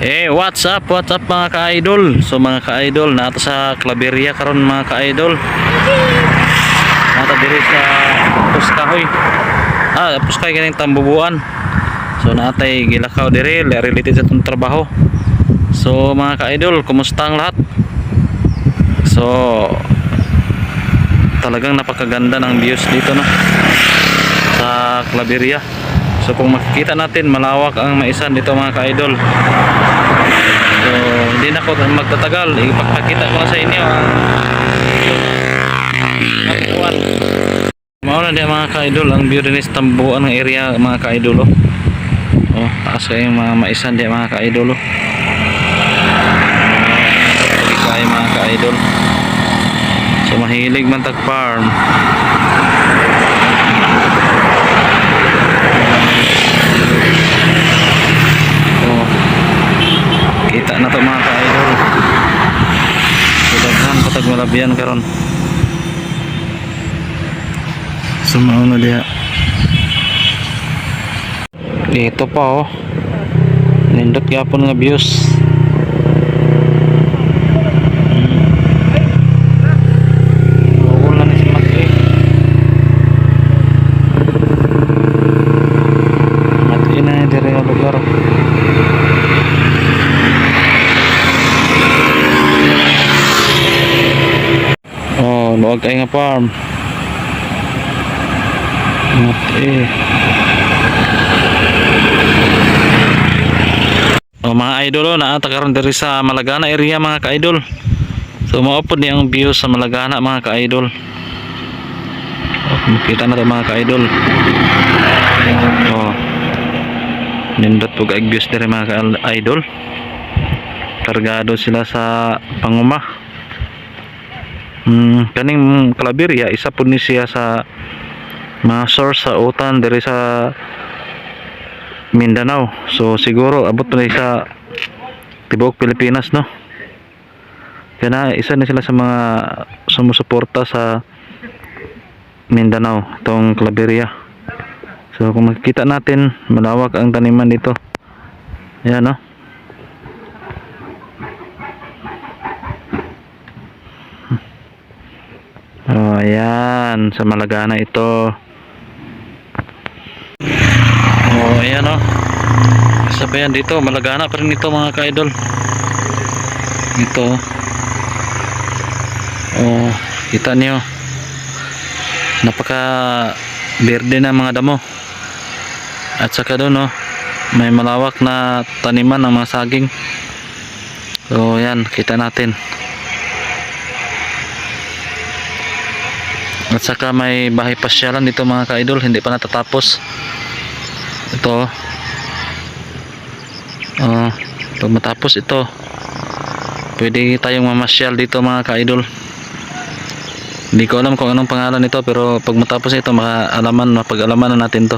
What's up mga ka-idol? So mga ka-idol, nato sa Claveria karon mga ka-idol. Nato diri sa Puskahoy. Puskahoy ganing Tambubuan. So natay gilakaw diri related sa tong trabaho. So mga ka-idol, kumusta ang lahat? So talagang napakaganda ng views dito, no, sa Claveria. So kung makikita natin, malawak ang maisan dito mga ka-idol. So hindi na ako magtatagal, ipapakita ko na sa inyo ang Tambubuan. Mauna din mga ka-idol ang view din sa Tambubuan ng area mga ka-idol. Taas kayo yung mga maisan din mga ka-idol. Kayo mga ka-idol. So mahilig man tag farm. Kita na to mga ka-idol. Sudaghan patag malabyan karon. Sumauna diha. Dito pa nindot gyapon nga views. Ulan ni si Matli. Matli na diri nga lugar. Luwag ay nga farm. Mga idol, naata karon diri sa Malagana area mga ka-idol. So maupod ni ang view sa Malagana mga ka-idol. Makita na to mga ka-idol. Nindot po kaig views diri mga ka-idol. Kargado sila sa panguma. Kaning Claveria, isa po ni siya sa mga source sa utan diri sa Mindanao. So siguro abot na sa tibuok Pilipinas, no. Kaya isa na sila sa mga sumusuporta sa Mindanao, tong Claveria. So kung makikita natin, malawak ang taniman dito. Ayan, no. Ayan, sa Malagana ito. Ayan, sabayan dito, Malagana pa rin ito mga ka-idol. Ito. Kita niyo. Napaka berde na mga damo. At saka doon, may malawak na taniman ng mga saging. So, ayan, kita natin. At saka may bahay pasyalan dito mga ka-idol, hindi pa natatapos. Ito. Pag matapos ito, pwede tayong mamasyal dito mga ka-idol. Hindi ko alam kung anong pangalan nito, pero pag matapos ito, mapag-alaman na natin to.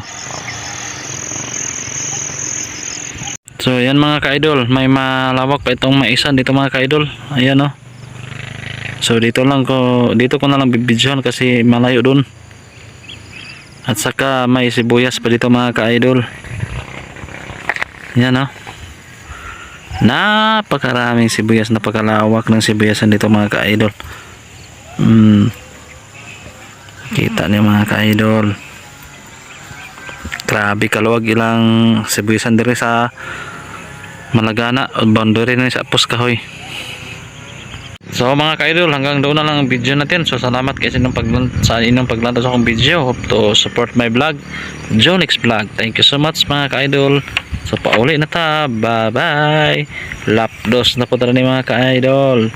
So yan mga ka-idol, may malawak pa itong maisan dito mga ka-idol. Ayan, so dito ko na lang bibidyohan kasi malayo dun. At saka may sibuyas pa dito mga ka-idol. Yan, napakaraming sibuyas, napakalawak ng sibuyasan dito mga ka-idol. Kita niyo mga ka-idol. Grabe kaluwag ilang sibuyasan diri sa Malagana o boundary na sa Puskahoy. So mga ka-idol, hanggang doon na lang ang video natin. So salamat kayo sa inyong paglantas sa akong video. Hope to support my vlog, Jonix Vlog. Thank you so much mga ka-idol. So pauli na ta. Bye bye. Lapdos na po tara ni mga ka-idol.